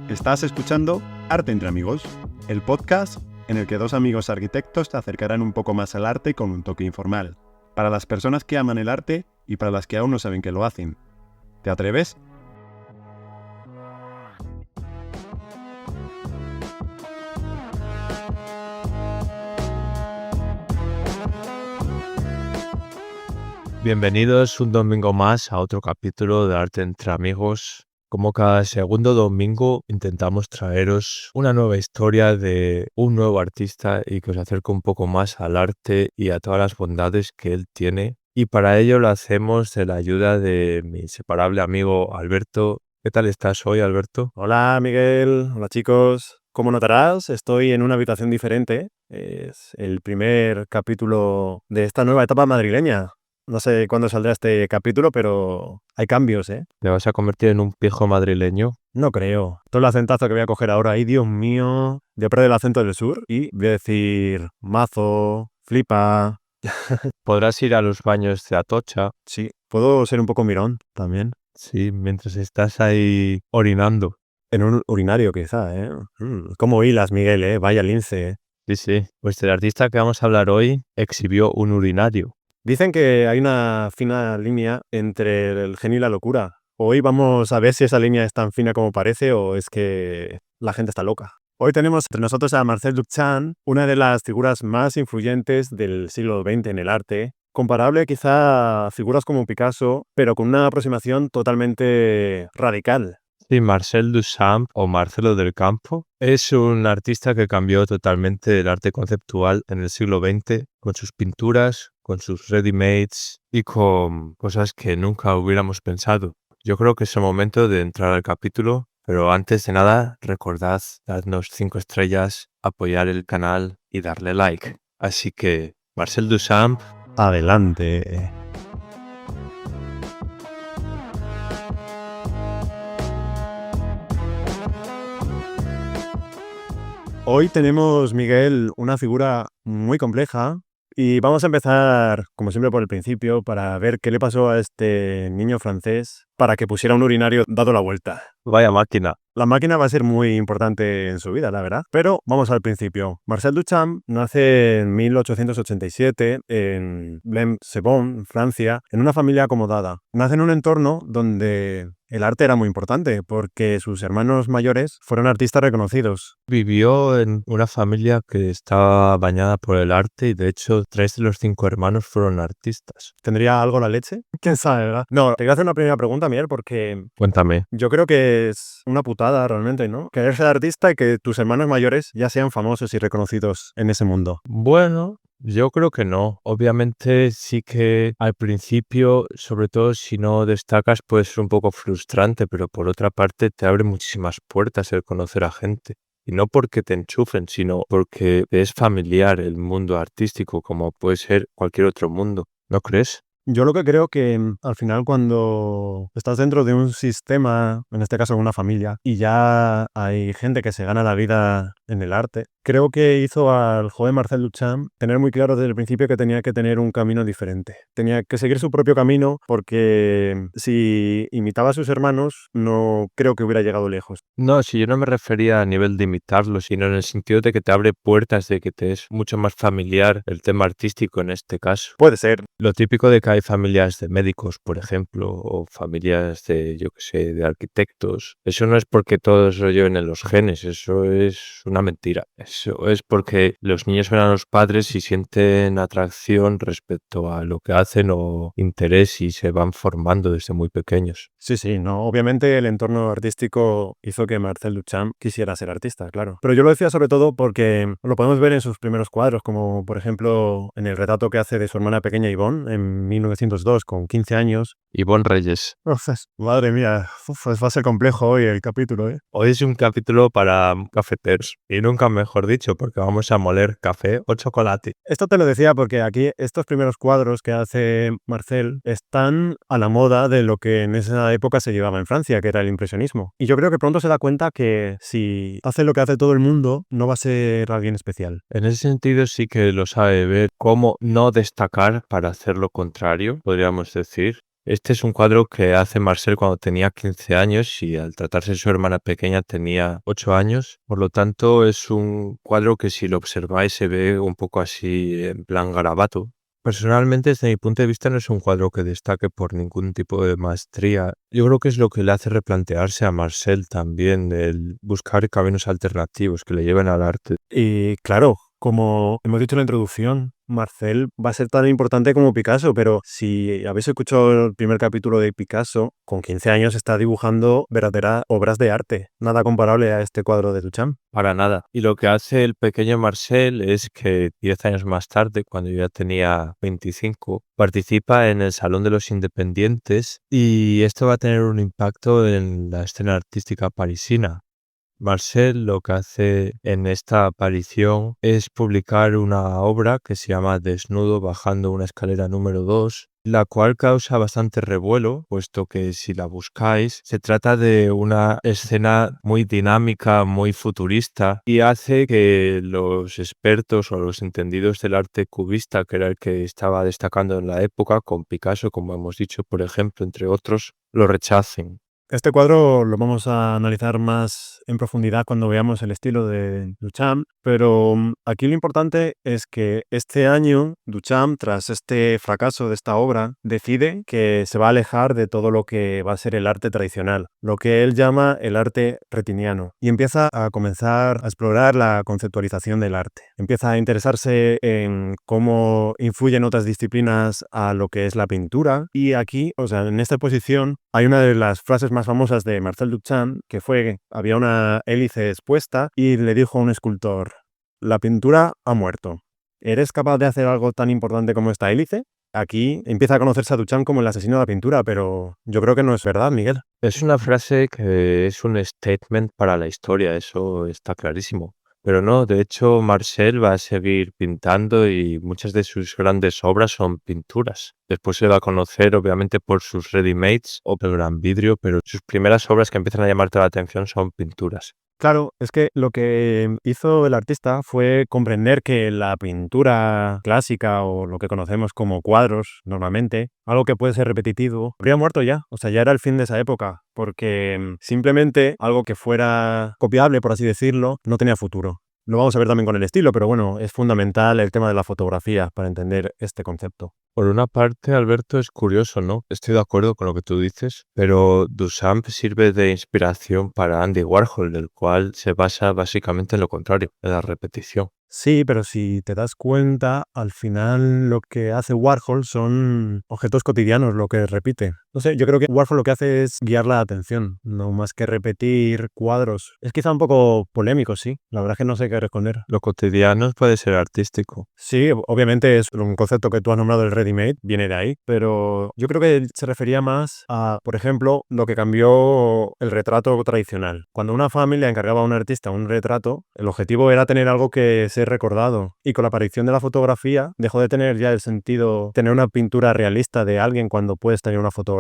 Estás escuchando Arte entre Amigos, el podcast en el que dos amigos arquitectos te acercarán un poco más al arte con un toque informal, para las personas que aman el arte y para las que aún no saben que lo hacen. ¿Te atreves? Bienvenidos un domingo más a otro capítulo de Arte entre Amigos. Como cada segundo domingo intentamos traeros una nueva historia de un nuevo artista y que os acerque un poco más al arte y a todas las bondades que él tiene. Y para ello lo hacemos de la ayuda de mi inseparable amigo Alberto. ¿Qué tal estás hoy, Alberto? Hola Miguel, hola chicos. Como notarás, estoy en una habitación diferente. Es el primer capítulo de esta nueva etapa madrileña. No sé cuándo saldrá este capítulo, pero hay cambios, ¿eh? ¿Te vas a convertir en un viejo madrileño? No creo. Todo el acentazo que voy a coger ahora, ¡ay Dios mío! Voy a perder el acento del sur y voy a decir mazo, flipa. Podrás ir a los baños de Atocha. Sí, puedo ser un poco mirón también. Sí, mientras estás ahí orinando. En un urinario quizá, ¿eh? ¿Cómo hilas, Miguel, Vaya lince, Sí. Pues el artista que vamos a hablar hoy exhibió un urinario. Dicen que hay una fina línea entre el genio y la locura. Hoy vamos a ver si esa línea es tan fina como parece o es que la gente está loca. Hoy tenemos entre nosotros a Marcel Duchamp, una de las figuras más influyentes del siglo XX en el arte, comparable quizá a figuras como Picasso, pero con una aproximación totalmente radical. Sí, Marcel Duchamp o Marcelo del Campo es un artista que cambió totalmente el arte conceptual en el siglo XX con sus pinturas, con sus ready-mades y con cosas que nunca hubiéramos pensado. Yo creo que es el momento de entrar al capítulo, pero antes de nada, recordad darnos 5 estrellas, apoyar el canal y darle like. Así que, Marcel Duchamp, adelante. Hoy tenemos, Miguel, una figura muy compleja y vamos a empezar, como siempre, por el principio para ver qué le pasó a este niño francés para que pusiera un urinario dado la vuelta. vaya máquina. La máquina va a ser muy importante en su vida, la verdad. Pero vamos al principio. Marcel Duchamp nace en 1887 en Blain-Sevon, Francia, en una familia acomodada. Nace en un entorno donde el arte era muy importante porque sus hermanos mayores fueron artistas reconocidos. Vivió en una familia que estaba bañada por el arte y de hecho 3 de los 5 hermanos fueron artistas. ¿Tendría algo la leche? ¿Quién sabe, verdad? No, te voy a hacer una primera pregunta, Miguel, porque Cuéntame. yo creo que es una putada realmente, ¿no? Querer ser artista y que tus hermanos mayores ya sean famosos y reconocidos en ese mundo. Bueno, yo creo que no. Obviamente sí que al principio, sobre todo si no destacas, puede ser un poco frustrante, pero por otra parte te abre muchísimas puertas el conocer a gente. Y no porque te enchufen, sino porque es familiar el mundo artístico, como puede ser cualquier otro mundo. ¿No crees? Yo lo que creo que al final cuando estás dentro de un sistema, en este caso una familia, y ya hay gente que se gana la vida en el arte, creo que hizo al joven Marcel Duchamp tener muy claro desde el principio que tenía que tener un camino diferente. Tenía que seguir su propio camino porque si imitaba a sus hermanos no creo que hubiera llegado lejos. No, si yo no me refería a nivel de imitarlo, sino en el sentido de que te abre puertas, de que te es mucho más familiar el tema artístico en este caso. Puede ser. Lo típico de que hay familias de médicos, por ejemplo, o familias de, yo qué sé, de arquitectos. Eso no es porque todos lo lleven en los genes, eso es una mentira. Eso es porque los niños ven a los padres y sienten atracción respecto a lo que hacen o interés y se van formando desde muy pequeños. Sí, no. Obviamente el entorno artístico hizo que Marcel Duchamp quisiera ser artista, claro. Pero yo lo decía sobre todo porque lo podemos ver en sus primeros cuadros, como por ejemplo en el retrato que hace de su hermana pequeña Yvonne en 1902, con 15 años. Ivonne Reyes. Madre mía, va a ser complejo hoy el capítulo, ¿eh? Hoy es un capítulo para cafeteros y nunca mejor dicho porque vamos a moler café o chocolate. Esto te lo decía porque aquí estos primeros cuadros que hace Marcel están a la moda de lo que en esa época se llevaba en Francia, que era el impresionismo. Y yo creo que pronto se da cuenta que si hace lo que hace todo el mundo, no va a ser alguien especial. En ese sentido sí que lo sabe ver cómo no destacar para hacer lo contrario, podríamos decir. Este es un cuadro que hace Marcel cuando tenía 15 años y al tratarse de su hermana pequeña tenía 8 años. Por lo tanto, es un cuadro que si lo observáis se ve un poco así en plan garabato. Personalmente, desde mi punto de vista, no es un cuadro que destaque por ningún tipo de maestría. Yo creo que es lo que le hace replantearse a Marcel también, el buscar caminos alternativos que le lleven al arte. Y claro, como hemos dicho en la introducción, Marcel va a ser tan importante como Picasso, pero si habéis escuchado el primer capítulo de Picasso, con 15 años está dibujando verdaderas obras de arte, nada comparable a este cuadro de Duchamp. Para nada. Y lo que hace el pequeño Marcel es que 10 años más tarde, cuando ya tenía 25, participa en el Salón de los Independientes y esto va a tener un impacto en la escena artística parisina. Marcel lo que hace en esta aparición es publicar una obra que se llama Desnudo bajando una escalera número 2, la cual causa bastante revuelo, puesto que si la buscáis, se trata de una escena muy dinámica, muy futurista, y hace que los expertos o los entendidos del arte cubista, que era el que estaba destacando en la época, con Picasso, como hemos dicho, por ejemplo, entre otros, lo rechacen. Este cuadro lo vamos a analizar más en profundidad cuando veamos el estilo de Duchamp, pero aquí lo importante es que este año Duchamp, tras este fracaso de esta obra, decide que se va a alejar de todo lo que va a ser el arte tradicional, lo que él llama el arte retiniano, y empieza a comenzar a explorar la conceptualización del arte. Empieza a interesarse en cómo influyen otras disciplinas a lo que es la pintura, y aquí, o sea, en esta exposición, hay una de las frases más famosas de Marcel Duchamp, que fue, había una hélice expuesta y le dijo a un escultor: la pintura ha muerto. ¿Eres capaz de hacer algo tan importante como esta hélice? Aquí empieza a conocerse a Duchamp como el asesino de la pintura, pero yo creo que no es verdad, Miguel. Es una frase que es un statement para la historia, eso está clarísimo. Pero no, de hecho, Marcel va a seguir pintando y muchas de sus grandes obras son pinturas. Después se va a conocer, obviamente, por sus ready-mades o por el gran vidrio, pero sus primeras obras que empiezan a llamarte la atención son pinturas. Claro, es que lo que hizo el artista fue comprender que la pintura clásica o lo que conocemos como cuadros normalmente, algo que puede ser repetitivo, habría muerto ya. O sea, ya era el fin de esa época, porque simplemente algo que fuera copiable, por así decirlo, no tenía futuro. Lo vamos a ver también con el estilo, pero bueno, es fundamental el tema de la fotografía para entender este concepto. Por una parte, Alberto, es curioso, ¿no? Estoy de acuerdo con lo que tú dices, pero Duchamp sirve de inspiración para Andy Warhol, el cual se basa básicamente en lo contrario, en la repetición. Sí, pero si te das cuenta, al final lo que hace Warhol son objetos cotidianos, lo que repite. No sé, yo creo que Warhol lo que hace es guiar la atención, no más que repetir cuadros. Es quizá un poco polémico, sí. La verdad es que no sé qué responder. Lo cotidiano puede ser artístico. Sí, obviamente es un concepto que tú has nombrado, el ready-made, viene de ahí, pero yo creo que él se refería más a, por ejemplo, lo que cambió el retrato tradicional. Cuando una familia encargaba a un artista un retrato, el objetivo era tener algo que ser recordado, y con la aparición de la fotografía dejó de tener ya el sentido tener una pintura realista de alguien cuando puedes tener una fotografía.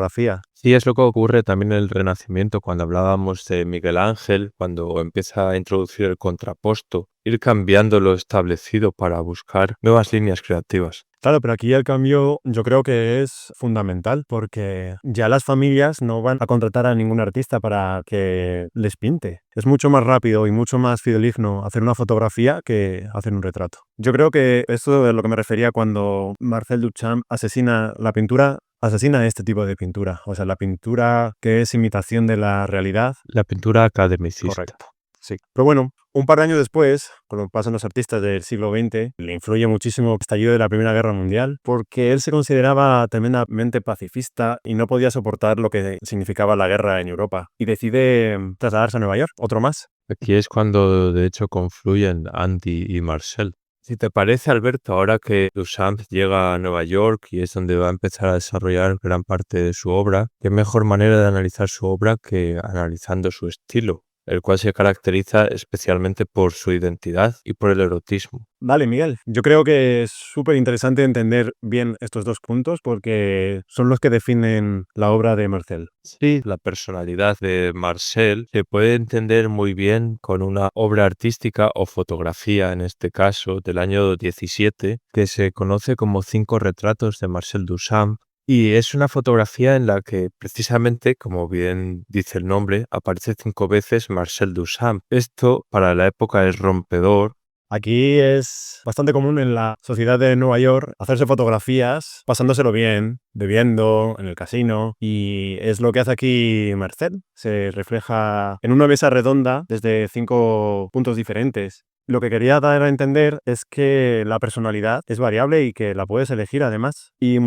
Sí, es lo que ocurre también en el Renacimiento, cuando hablábamos de Miguel Ángel, cuando empieza a introducir el contrapposto, ir cambiando lo establecido para buscar nuevas líneas creativas. Claro, pero aquí el cambio yo creo que es fundamental, porque ya las familias no van a contratar a ningún artista para que les pinte. Es mucho más rápido y mucho más fidedigno hacer una fotografía que hacer un retrato. Yo creo que esto es lo que me refería cuando Marcel Duchamp asesina la pintura. Asesina este tipo de pintura, o sea, la pintura que es imitación de la realidad. La pintura academicista. Correcto, sí. Pero bueno, un par de años después, cuando pasan los artistas del siglo XX, le influye muchísimo el estallido de la Primera Guerra Mundial, porque él se consideraba tremendamente pacifista y no podía soportar lo que significaba la guerra en Europa, y decide trasladarse a Nueva York, otro más. Aquí es cuando de hecho confluyen Andy y Marcel. Si te parece, Alberto, ahora que Duchamp llega a Nueva York y es donde va a empezar a desarrollar gran parte de su obra, qué mejor manera de analizar su obra que analizando su estilo, el cual se caracteriza especialmente por su identidad y por el erotismo. Vale, Miguel. Yo creo que es súper interesante entender bien estos dos puntos porque son los que definen la obra de Marcel. Sí, la personalidad de Marcel se puede entender muy bien con una obra artística o fotografía, en este caso, del año 17, que se conoce como 5 retratos de Marcel Duchamp, Y es una fotografía en la que precisamente, como bien dice el nombre, aparece 5 veces Marcel Duchamp. Esto para la época es rompedor. Aquí es bastante común en la sociedad de Nueva York hacerse fotografías pasándoselo bien, bebiendo, en el casino, y es lo que hace aquí Marcel. Se refleja en una mesa redonda desde 5 puntos diferentes. Lo que quería dar a entender es que la personalidad es variable y que la puedes elegir además. Y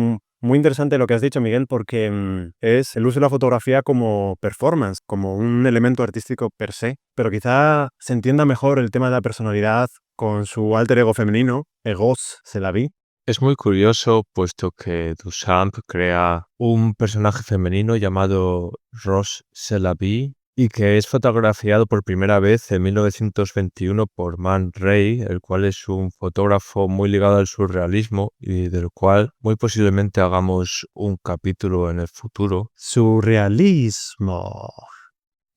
muy interesante lo que has dicho, Miguel, porque es el uso de la fotografía como performance, como un elemento artístico per se, pero quizá se entienda mejor el tema de la personalidad con su alter ego femenino, Egos Selavi. Es muy curioso, puesto que Duchamp crea un personaje femenino llamado Rose Selavi y que es fotografiado por primera vez en 1921 por Man Ray, el cual es un fotógrafo muy ligado al surrealismo y del cual muy posiblemente hagamos un capítulo en el futuro. Surrealismo.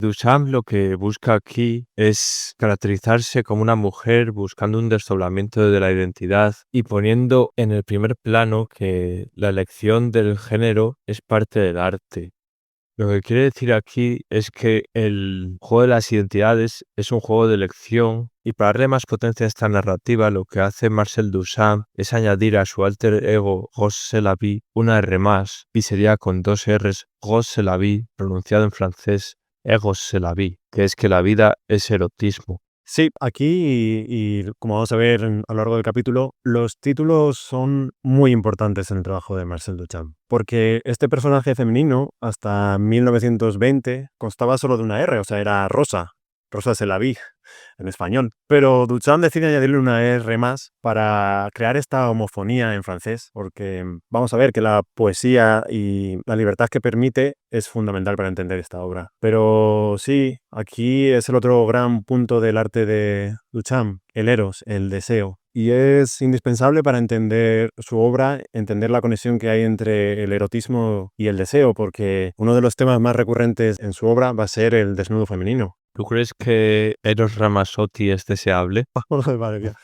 Duchamp lo que busca aquí es caracterizarse como una mujer buscando un desdoblamiento de la identidad y poniendo en el primer plano que la elección del género es parte del arte. Lo que quiere decir aquí es que el juego de las identidades es un juego de elección y para darle más potencia a esta narrativa lo que hace Marcel Duchamp es añadir a su alter ego Rose Selavi una R más y sería con 2 Rs Rose Selavi pronunciado en francés Egos Selavi, que es que la vida es erotismo. Sí, aquí y como vamos a ver a lo largo del capítulo, los títulos son muy importantes en el trabajo de Marcel Duchamp, porque este personaje femenino hasta 1920 constaba solo de una R, o sea, era Rosa, Rosa Selavi en español, pero Duchamp decide añadirle una R más para crear esta homofonía en francés, porque vamos a ver que la poesía y la libertad que permite es fundamental para entender esta obra. Pero sí, aquí es el otro gran punto del arte de Duchamp, el eros, el deseo. Y es indispensable para entender su obra, entender la conexión que hay entre el erotismo y el deseo, porque uno de los temas más recurrentes en su obra va a ser el desnudo femenino. ¿Tú crees que Eros Ramazzotti es deseable? Madre mía.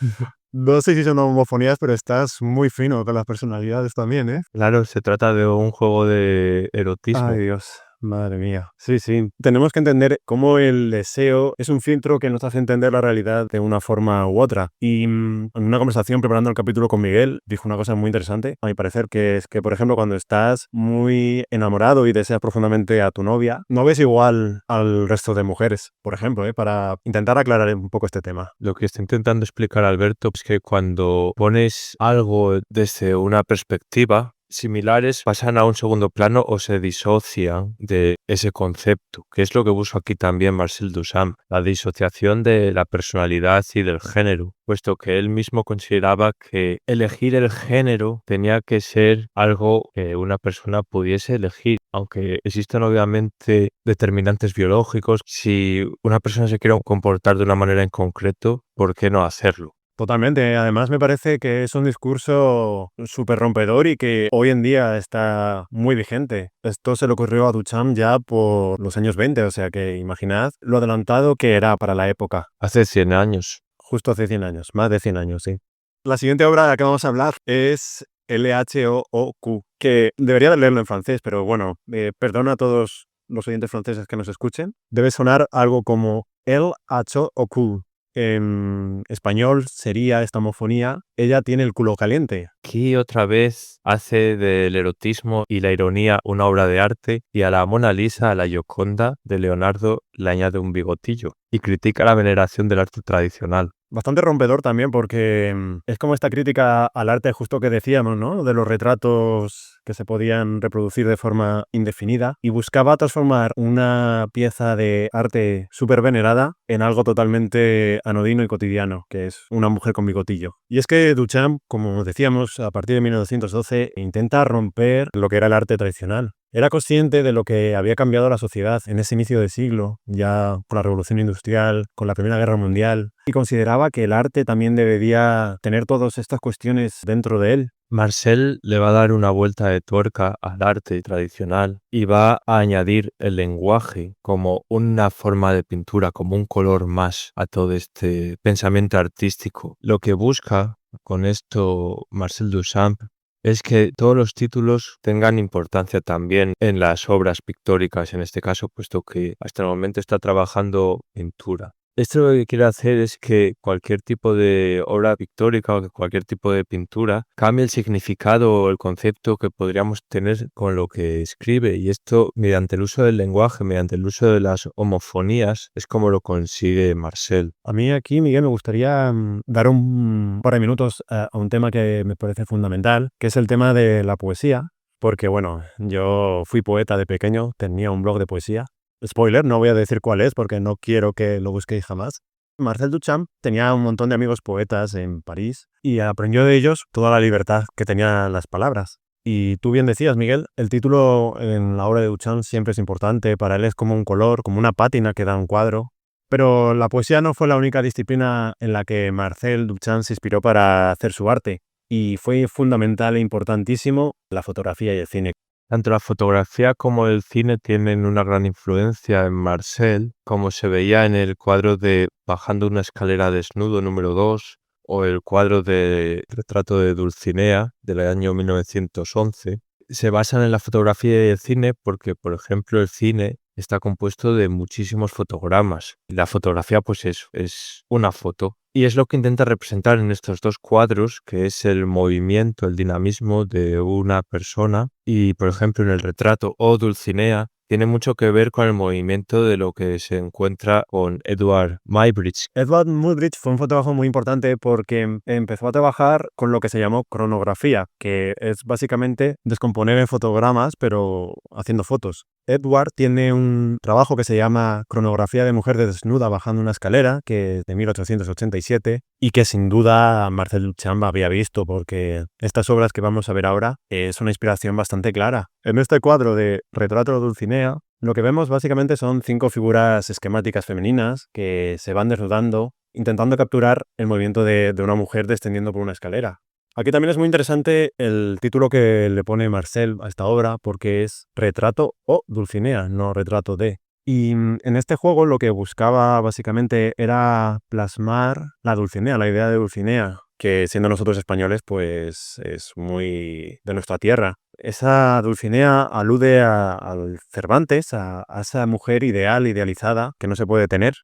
No sé si son homofonías, pero estás muy fino con las personalidades también, ¿eh? Claro, se trata de un juego de erotismo. Ay, Dios. Madre mía. Sí, sí. Tenemos que entender cómo el deseo es un filtro que nos hace entender la realidad de una forma u otra. Y en una conversación preparando el capítulo con Miguel, dijo una cosa muy interesante, a mi parecer, que es que, por ejemplo, cuando estás muy enamorado y deseas profundamente a tu novia, no ves igual al resto de mujeres, por ejemplo, para intentar aclarar un poco este tema. Lo que está intentando explicar Alberto es que cuando pones algo desde una perspectiva, similares pasan a un segundo plano o se disocian de ese concepto, que es lo que busca aquí también Marcel Duchamp, la disociación de la personalidad y del género, puesto que él mismo consideraba que elegir el género tenía que ser algo que una persona pudiese elegir, aunque existen obviamente determinantes biológicos. Si una persona se quiere comportar de una manera en concreto, ¿por qué no hacerlo? Totalmente. Además, me parece que es un discurso súper rompedor y que hoy en día está muy vigente. Esto se le ocurrió a Duchamp ya por los años 20, o sea que imaginad lo adelantado que era para la época. Hace 100 años. Justo hace 100 años, más de 100 años, sí. La siguiente obra de la que vamos a hablar es LHOOQ, que debería de leerlo en francés, pero bueno, perdona a todos los oyentes franceses que nos escuchen. Debe sonar algo como LHOOQ. En español sería esta homofonía, ella tiene el culo caliente. Aquí otra vez hace del erotismo y la ironía una obra de arte y a la Mona Lisa, a la Gioconda de Leonardo, le añade un bigotillo y critica la veneración del arte tradicional. Bastante rompedor también porque es como esta crítica al arte justo que decíamos, ¿no? De los retratos que se podían reproducir de forma indefinida y buscaba transformar una pieza de arte súper venerada en algo totalmente anodino y cotidiano, que es una mujer con bigotillo. Y es que Duchamp, como decíamos, a partir de 1912 intenta romper lo que era el arte tradicional. Era consciente de lo que había cambiado la sociedad en ese inicio de siglo, ya con la Revolución Industrial, con la Primera Guerra Mundial, y consideraba que el arte también debería tener todas estas cuestiones dentro de él. Marcel le va a dar una vuelta de tuerca al arte tradicional y va a añadir el lenguaje como una forma de pintura, como un color más a todo este pensamiento artístico. Lo que busca con esto Marcel Duchamp es que todos los títulos tengan importancia también en las obras pictóricas, en este caso, puesto que hasta el momento está trabajando pintura. Esto lo que quiere hacer es que cualquier tipo de obra pictórica o cualquier tipo de pintura cambie el significado o el concepto que podríamos tener con lo que escribe. Y esto, mediante el uso del lenguaje, mediante el uso de las homofonías, es como lo consigue Marcel. A mí aquí, Miguel, me gustaría dar un par de minutos a un tema que me parece fundamental, que es el tema de la poesía, porque bueno, yo fui poeta de pequeño, tenía un blog de poesía. Spoiler, no voy a decir cuál es porque no quiero que lo busquéis jamás. Marcel Duchamp tenía un montón de amigos poetas en París y aprendió de ellos toda la libertad que tenían las palabras. Y tú bien decías, Miguel, el título en la obra de Duchamp siempre es importante, para él es como un color, como una pátina que da un cuadro. Pero la poesía no fue la única disciplina en la que Marcel Duchamp se inspiró para hacer su arte, y fue fundamental e importantísimo la fotografía y el cine. Tanto la fotografía como el cine tienen una gran influencia en Marcel, como se veía en el cuadro de Bajando una escalera desnudo número 2 o el cuadro de Retrato de Dulcinea del año 1911. Se basan en la fotografía y el cine porque, por ejemplo, el cine está compuesto de muchísimos fotogramas. Y la fotografía, pues es una foto. Y es lo que intenta representar en estos dos cuadros, que es el movimiento, el dinamismo de una persona. Y, por ejemplo, en el retrato o Dulcinea, tiene mucho que ver con el movimiento de lo que se encuentra con Edward Muybridge. Edward Muybridge fue un fotógrafo muy importante porque empezó a trabajar con lo que se llamó cronografía, que es básicamente descomponer en fotogramas, pero haciendo fotos. Edward tiene un trabajo que se llama Cronografía de mujer desnuda bajando una escalera, que es de 1887, y que sin duda Marcel Duchamp había visto, porque estas obras que vamos a ver ahora es una inspiración bastante clara. En este cuadro de Retrato de Dulcinea, lo que vemos básicamente son 5 figuras esquemáticas femeninas que se van desnudando, intentando capturar el movimiento de una mujer descendiendo por una escalera. Aquí también es muy interesante el título que le pone Marcel a esta obra, porque es Retrato o Dulcinea, no Retrato de. Y en este juego lo que buscaba básicamente era plasmar la Dulcinea, la idea de Dulcinea, que siendo nosotros españoles pues es muy de nuestra tierra. Esa Dulcinea alude al Cervantes, a esa mujer ideal, idealizada, que no se puede tener.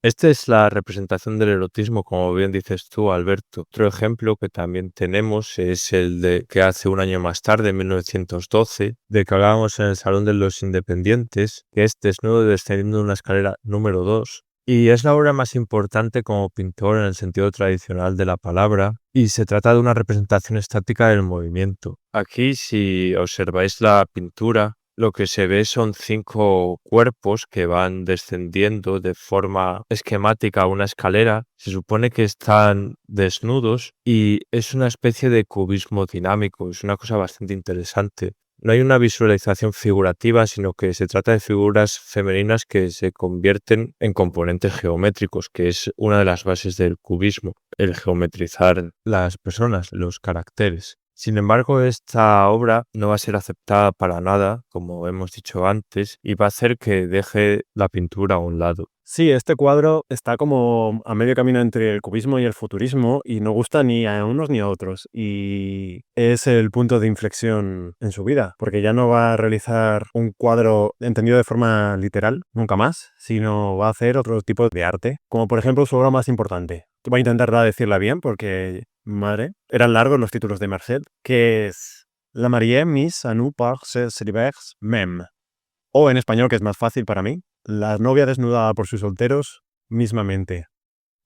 Esta es la representación del erotismo, como bien dices tú, Alberto. Otro ejemplo que también tenemos es el de que hace un año más tarde, en 1912, de que hablábamos en el Salón de los Independientes, que es Desnudo descendiendo una escalera número 2. Y es la obra más importante como pintor en el sentido tradicional de la palabra, y se trata de una representación estática del movimiento. Aquí, si observáis la pintura, lo que se ve son 5 cuerpos que van descendiendo de forma esquemática una escalera. Se supone que están desnudos y es una especie de cubismo dinámico. Es una cosa bastante interesante. No hay una visualización figurativa, sino que se trata de figuras femeninas que se convierten en componentes geométricos, que es una de las bases del cubismo, el geometrizar las personas, los caracteres. Sin embargo, esta obra no va a ser aceptada para nada, como hemos dicho antes, y va a hacer que deje la pintura a un lado. Sí, este cuadro está como a medio camino entre el cubismo y el futurismo y no gusta ni a unos ni a otros. Y es el punto de inflexión en su vida, porque ya no va a realizar un cuadro entendido de forma literal, nunca más, sino va a hacer otro tipo de arte, como por ejemplo su obra más importante. Voy a intentar decirla bien porque, madre, eran largos los títulos de Marcel, que es La mariée mise à nu par ses rivers même. O en español, que es más fácil para mí, La novia desnudada por sus solteros mismamente.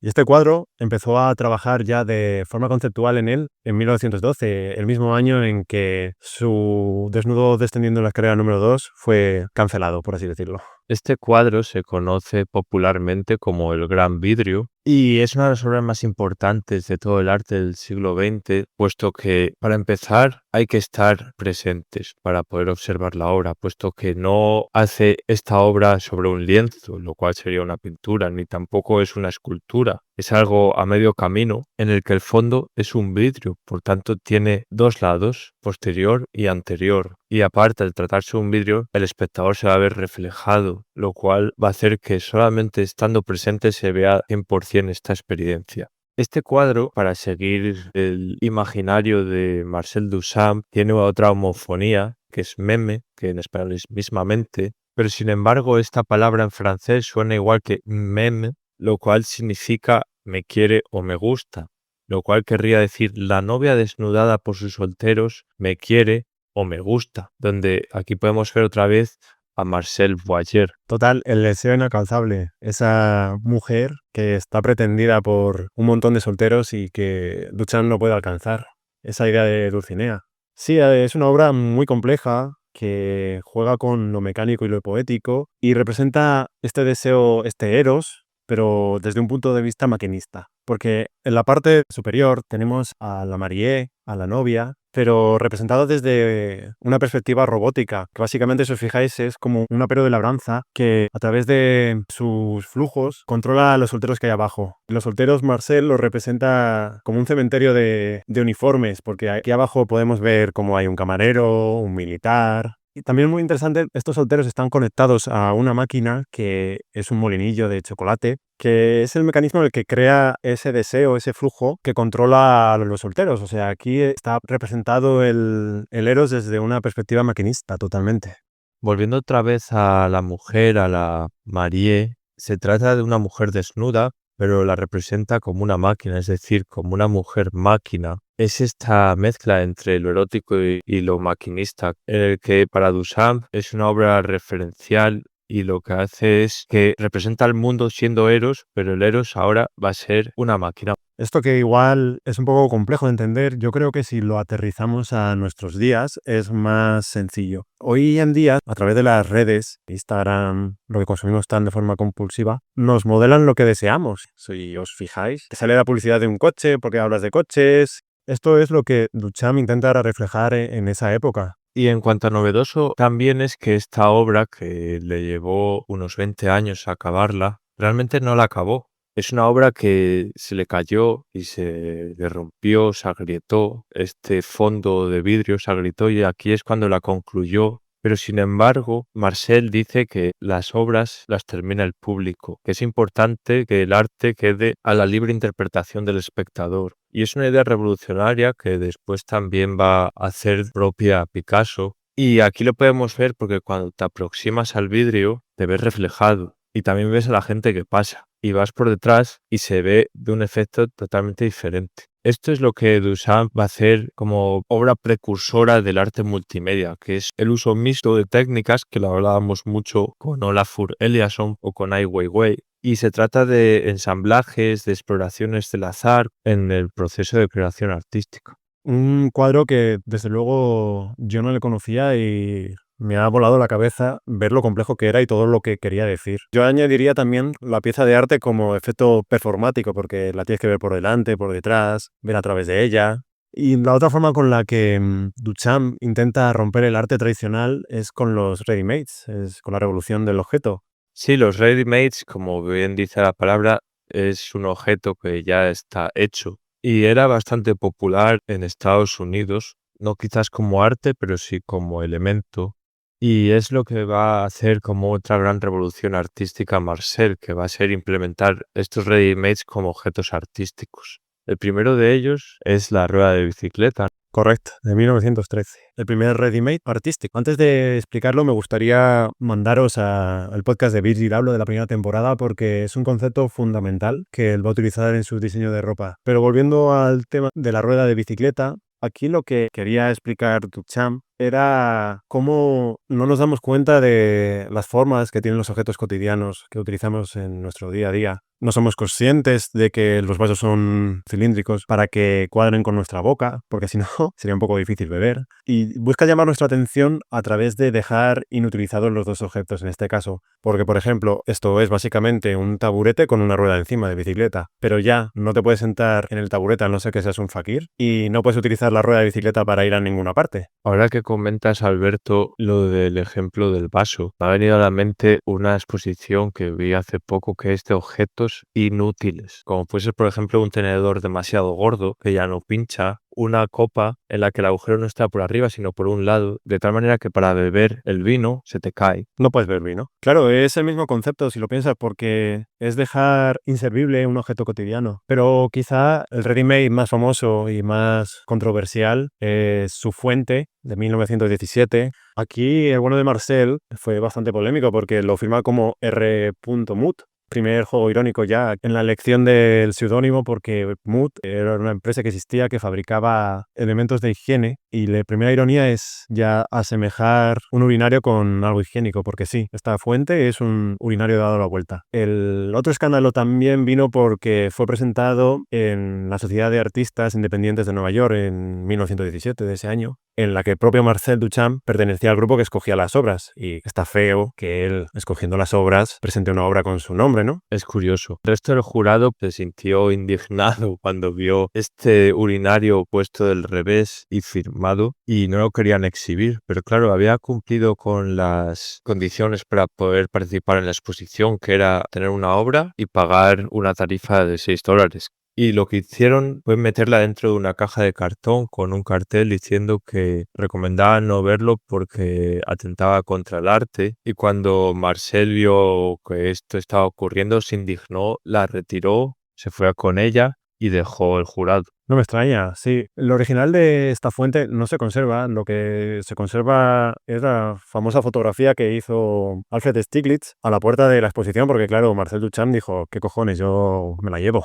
Y este cuadro empezó a trabajar ya de forma conceptual en él en 1912, el mismo año en que su desnudo descendiendo en la escalera número 2 fue cancelado, por así decirlo. Este cuadro se conoce popularmente como el Gran Vidrio y es una de las obras más importantes de todo el arte del siglo XX, puesto que, para empezar, hay que estar presentes para poder observar la obra, puesto que no hace esta obra sobre un lienzo, lo cual sería una pintura, ni tampoco es una escultura. Es algo a medio camino en el que el fondo es un vidrio, por tanto tiene 2 lados, posterior y anterior. Y aparte, al tratarse de un vidrio, el espectador se va a ver reflejado, lo cual va a hacer que solamente estando presente se vea 100% esta experiencia. Este cuadro, para seguir el imaginario de Marcel Duchamp, tiene otra homofonía, que es meme, que en español es mismamente, pero sin embargo esta palabra en francés suena igual que meme, lo cual significa me quiere o me gusta, lo cual querría decir la novia desnudada por sus solteros me quiere o me gusta, donde aquí podemos ver otra vez a Marcel Boyer. Total, el deseo inalcanzable. Esa mujer que está pretendida por un montón de solteros y que Duchamp no puede alcanzar. Esa idea de Dulcinea. Sí, es una obra muy compleja que juega con lo mecánico y lo poético y representa este deseo, este eros, pero desde un punto de vista maquinista. Porque en la parte superior tenemos a la mariée, a la novia, pero representado desde una perspectiva robótica, que básicamente, si os fijáis, es como un apero de labranza que a través de sus flujos controla a los solteros que hay abajo. Los solteros, Marcel los representa como un cementerio de uniformes, porque aquí abajo podemos ver cómo hay un camarero, un militar. Y también muy interesante, estos solteros están conectados a una máquina que es un molinillo de chocolate, que es el mecanismo el que crea ese deseo, ese flujo que controla a los solteros. O sea, aquí está representado el eros desde una perspectiva maquinista totalmente. Volviendo otra vez a la mujer, a la mariée, se trata de una mujer desnuda, pero la representa como una máquina, es decir, como una mujer máquina. Es esta mezcla entre lo erótico y lo maquinista, en el que para Duchamp es una obra referencial y lo que hace es que representa al mundo siendo Eros, pero el Eros ahora va a ser una máquina. Esto que igual es un poco complejo de entender, yo creo que si lo aterrizamos a nuestros días es más sencillo. Hoy en día, a través de las redes, Instagram, lo que consumimos tan de forma compulsiva, nos modelan lo que deseamos. Si os fijáis, te sale la publicidad de un coche porque hablas de coches. Esto es lo que Duchamp intenta reflejar en esa época. Y en cuanto a novedoso, también es que esta obra, que le llevó unos 20 años a acabarla, realmente no la acabó. Es una obra que se le cayó y se le rompió, se agrietó, este fondo de vidrio se agrietó y aquí es cuando la concluyó. Pero sin embargo, Marcel dice que las obras las termina el público, que es importante que el arte quede a la libre interpretación del espectador. Y es una idea revolucionaria que después también va a hacer propia Picasso. Y aquí lo podemos ver porque cuando te aproximas al vidrio te ves reflejado y también ves a la gente que pasa y vas por detrás y se ve de un efecto totalmente diferente. Esto es lo que Duchamp va a hacer como obra precursora del arte multimedia, que es el uso mixto de técnicas, que lo hablábamos mucho con Olafur Eliasson o con Ai Weiwei, y se trata de ensamblajes, de exploraciones del azar en el proceso de creación artística. Un cuadro que desde luego yo no le conocía y me ha volado la cabeza ver lo complejo que era y todo lo que quería decir. Yo añadiría también la pieza de arte como efecto performático, porque la tienes que ver por delante, por detrás, ver a través de ella. Y la otra forma con la que Duchamp intenta romper el arte tradicional es con los ready-mades, es con la revolución del objeto. Sí, los ready-mades, como bien dice la palabra, es un objeto que ya está hecho y era bastante popular en Estados Unidos, no quizás como arte, pero sí como elemento. Y es lo que va a hacer como otra gran revolución artística Marcel, que va a ser implementar estos ready-mades como objetos artísticos. El primero de ellos es la rueda de bicicleta. Correcto, de 1913. El primer ready-made artístico. Antes de explicarlo, me gustaría mandaros al podcast de Virgil Abloh de la primera temporada porque es un concepto fundamental que él va a utilizar en su diseño de ropa. Pero volviendo al tema de la rueda de bicicleta, aquí lo que quería explicar Duchamp era cómo no nos damos cuenta de las formas que tienen los objetos cotidianos que utilizamos en nuestro día a día. No somos conscientes de que los vasos son cilíndricos para que cuadren con nuestra boca, porque si no sería un poco difícil beber. Y busca llamar nuestra atención a través de dejar inutilizados los dos objetos en este caso. Porque, por ejemplo, esto es básicamente un taburete con una rueda encima de bicicleta. Pero ya no te puedes sentar en el taburete a no ser que seas un fakir. Y no puedes utilizar la rueda de bicicleta para ir a ninguna parte. Ahora que comentas, Alberto, lo del ejemplo del vaso, me ha venido a la mente una exposición que vi hace poco que es de objetos inútiles, como puede ser, por ejemplo, un tenedor demasiado gordo que ya no pincha, una copa en la que el agujero no está por arriba, sino por un lado, de tal manera que para beber el vino se te cae. No puedes beber vino. Claro, es el mismo concepto si lo piensas, porque es dejar inservible un objeto cotidiano. Pero quizá el ready-made más famoso y más controversial es su fuente de 1917. Aquí el bueno de Marcel fue bastante polémico porque lo firma como R.Mut. Primer juego irónico ya en la elección del seudónimo, porque Mut era una empresa que existía que fabricaba elementos de higiene, y la primera ironía es ya asemejar un urinario con algo higiénico, porque sí, esta fuente es un urinario dado la vuelta. El otro escándalo también vino porque fue presentado en la Sociedad de Artistas Independientes de Nueva York en 1917 de ese año, en la que el propio Marcel Duchamp pertenecía al grupo que escogía las obras, y está feo que él, escogiendo las obras, presente una obra con su nombre, ¿no? Es curioso. El resto del jurado se sintió indignado cuando vio este urinario puesto del revés y firmado y no lo querían exhibir. Pero claro, había cumplido con las condiciones para poder participar en la exposición, que era tener una obra y pagar una tarifa de $6. Y lo que hicieron fue meterla dentro de una caja de cartón con un cartel diciendo que recomendaban no verlo porque atentaba contra el arte. Y cuando Marcel vio que esto estaba ocurriendo, se indignó, la retiró, se fue con ella y dejó el jurado. No me extraña, sí. El original de esta fuente no se conserva. Lo que se conserva es la famosa fotografía que hizo Alfred Stieglitz a la puerta de la exposición, porque claro, Marcel Duchamp dijo, ¿qué cojones? Yo me la llevo.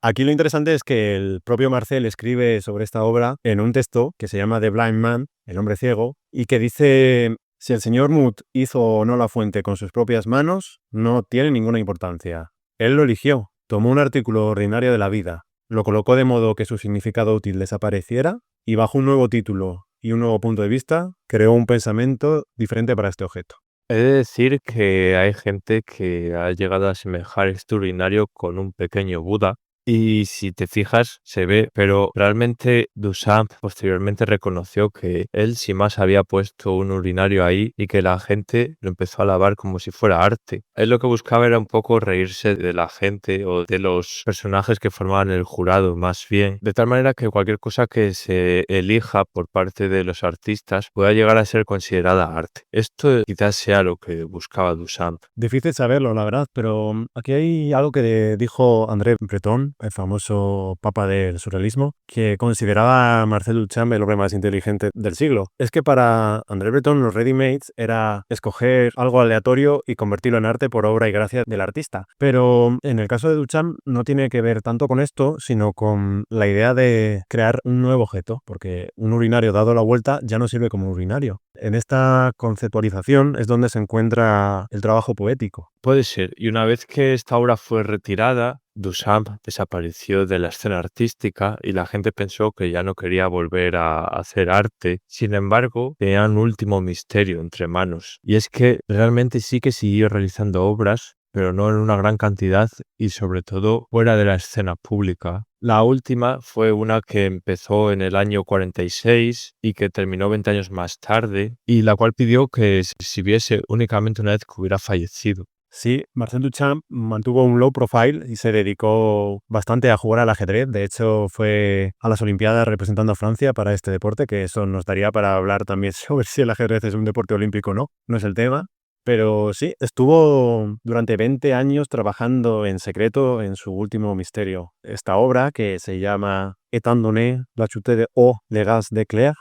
Aquí lo interesante es que el propio Marcel escribe sobre esta obra en un texto que se llama The Blind Man, el hombre ciego, y que dice: si el señor Mut hizo o no la fuente con sus propias manos, no tiene ninguna importancia. Él lo eligió, tomó un artículo ordinario de la vida, lo colocó de modo que su significado útil desapareciera, y bajo un nuevo título y un nuevo punto de vista, creó un pensamiento diferente para este objeto. He de decir que hay gente que ha llegado a asemejar este urinario con un pequeño Buda. Y si te fijas, se ve, pero realmente Duchamp posteriormente reconoció que él sin más había puesto un urinario ahí y que la gente lo empezó a alabar como si fuera arte. Él lo que buscaba era un poco reírse de la gente o de los personajes que formaban el jurado, más bien, de tal manera que cualquier cosa que se elija por parte de los artistas pueda llegar a ser considerada arte. Esto quizás sea lo que buscaba Duchamp. Difícil saberlo, la verdad, pero aquí hay algo que dijo André Breton, el famoso papa del surrealismo, que consideraba a Marcel Duchamp el hombre más inteligente del siglo. Es que para André Breton los ready-mades era escoger algo aleatorio y convertirlo en arte por obra y gracia del artista. Pero en el caso de Duchamp no tiene que ver tanto con esto, sino con la idea de crear un nuevo objeto, porque un urinario dado la vuelta ya no sirve como urinario. En esta conceptualización es donde se encuentra el trabajo poético. Puede ser. Y una vez que esta obra fue retirada, Duchamp desapareció de la escena artística y la gente pensó que ya no quería volver a hacer arte. Sin embargo, tenía un último misterio entre manos. Y es que realmente sí que siguió realizando obras, pero no en una gran cantidad y sobre todo fuera de la escena pública. La última fue una que empezó en el año 46 y que terminó 20 años más tarde, y la cual pidió que se exhibiese únicamente una vez que hubiera fallecido. Sí, Marcel Duchamp mantuvo un low profile y se dedicó bastante a jugar al ajedrez. De hecho, fue a las Olimpiadas representando a Francia para este deporte, que eso nos daría para hablar también sobre si el ajedrez es un deporte olímpico o no. No es el tema. Pero sí, estuvo durante 20 años trabajando en secreto en su último misterio. Esta obra, que se llama Étant donné la chute o le gas d'éclair,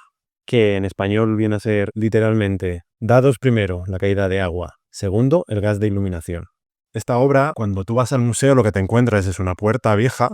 que en español viene a ser literalmente dados primero la caída de agua, segundo el gas de iluminación. Esta obra, cuando tú vas al museo, lo que te encuentras es una puerta vieja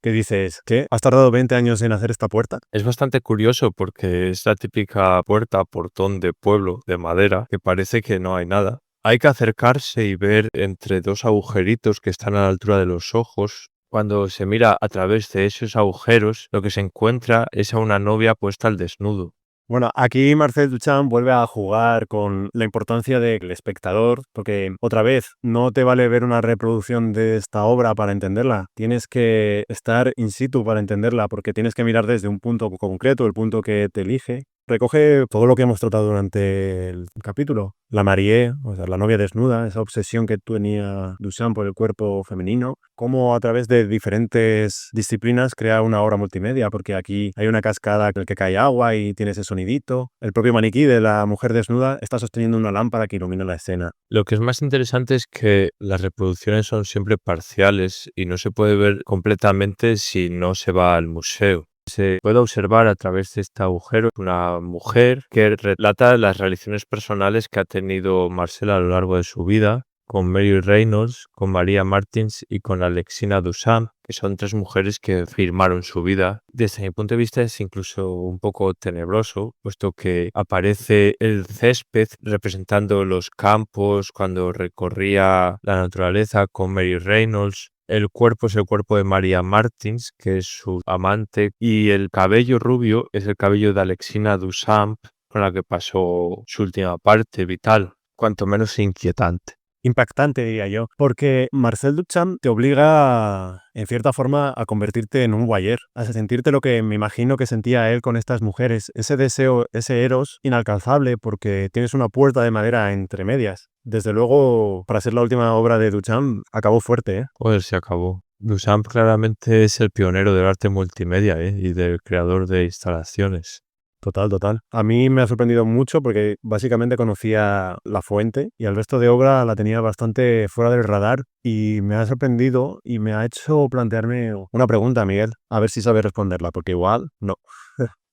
que dices, ¿qué? ¿Has tardado 20 años en hacer esta puerta? Es bastante curioso porque es la típica puerta, portón de pueblo, de madera, que parece que no hay nada. Hay que acercarse y ver entre dos agujeritos que están a la altura de los ojos. Cuando se mira a través de esos agujeros, lo que se encuentra es a una novia puesta al desnudo. Bueno, aquí Marcel Duchamp vuelve a jugar con la importancia del espectador, porque otra vez no te vale ver una reproducción de esta obra para entenderla. Tienes que estar in situ para entenderla, porque tienes que mirar desde un punto concreto, el punto que te elige. recoge todo lo que hemos tratado durante el capítulo. La Marie, o sea, la novia desnuda, esa obsesión que tenía Duchamp por el cuerpo femenino, cómo a través de diferentes disciplinas crea una obra multimedia, porque aquí hay una cascada en la que cae agua y tiene ese sonidito. El propio maniquí de la mujer desnuda está sosteniendo una lámpara que ilumina la escena. Lo que es más interesante es que las reproducciones son siempre parciales y no se puede ver completamente si no se va al museo. Se puede observar a través de este agujero una mujer que relata las relaciones personales que ha tenido Marcel a lo largo de su vida, con Mary Reynolds, con Maria Martins y con Alexina Duchamp, que son 3 mujeres que firmaron su vida. Desde mi punto de vista es incluso un poco tenebroso, puesto que aparece el césped representando los campos cuando recorría la naturaleza con Mary Reynolds. El cuerpo es el cuerpo de Maria Martins, que es su amante, y el cabello rubio es el cabello de Alexina Duchamp, con la que pasó su última parte vital, cuanto menos inquietante. Impactante, diría yo, porque Marcel Duchamp te obliga, en cierta forma, a convertirte en un voyeur, a sentirte lo que me imagino que sentía él con estas mujeres, ese deseo, ese eros inalcanzable, porque tienes una puerta de madera entre medias. Desde luego, para ser la última obra de Duchamp, acabó fuerte, ¿eh? Joder, se acabó. Duchamp claramente es el pionero del arte multimedia, y del creador de instalaciones. Total, total. A mí me ha sorprendido mucho porque básicamente conocía la fuente y el resto de obra la tenía bastante fuera del radar y me ha sorprendido y me ha hecho plantearme una pregunta, Miguel, a ver si sabes responderla, porque igual no.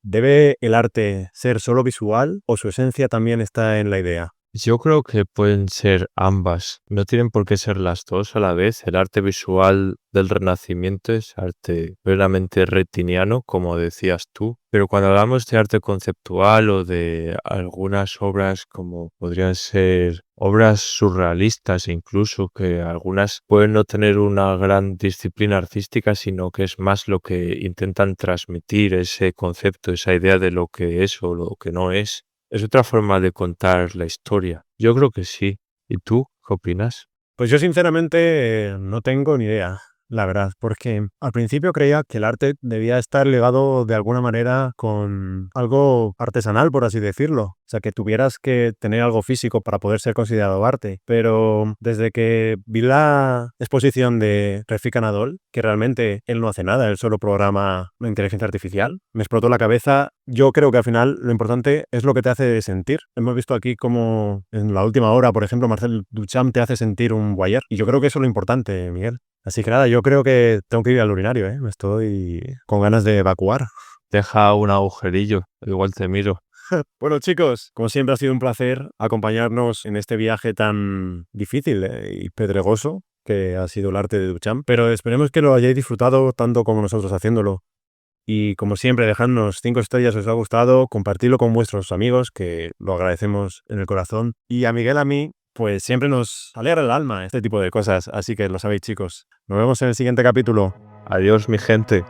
¿Debe el arte ser solo visual o su esencia también está en la idea? Yo creo que pueden ser ambas, no tienen por qué ser las dos a la vez. El arte visual del Renacimiento es arte plenamente retiniano, como decías tú, pero cuando hablamos de arte conceptual o de algunas obras como podrían ser obras surrealistas incluso, que algunas pueden no tener una gran disciplina artística, sino que es más lo que intentan transmitir, ese concepto, esa idea de lo que es o lo que no es. Es otra forma de contar la historia. Yo creo que sí. ¿Y tú qué opinas? Pues yo sinceramente no tengo ni idea, la verdad, porque al principio creía que el arte debía estar ligado de alguna manera con algo artesanal, por así decirlo. O sea, que tuvieras que tener algo físico para poder ser considerado arte. Pero desde que vi la exposición de Refik Anadol, que realmente él no hace nada, él solo programa la inteligencia artificial, me explotó la cabeza. Yo creo que al final lo importante es lo que te hace sentir. Hemos visto aquí como en la última hora, por ejemplo, Marcel Duchamp te hace sentir un voyeur. Y yo creo que eso es lo importante, Miguel. Así que nada, yo creo que tengo que ir al urinario, ¿eh? Me estoy con ganas de evacuar. Deja un agujerillo, igual te miro. Bueno, chicos, como siempre ha sido un placer acompañarnos en este viaje tan difícil y pedregoso que ha sido el arte de Duchamp, pero esperemos que lo hayáis disfrutado tanto como nosotros haciéndolo. Y como siempre, dejadnos 5 estrellas si os ha gustado, compartidlo con vuestros amigos, que lo agradecemos en el corazón. Y a Miguel, a mí, pues siempre nos alegra el alma este tipo de cosas, así que lo sabéis, chicos. Nos vemos en el siguiente capítulo. Adiós, mi gente.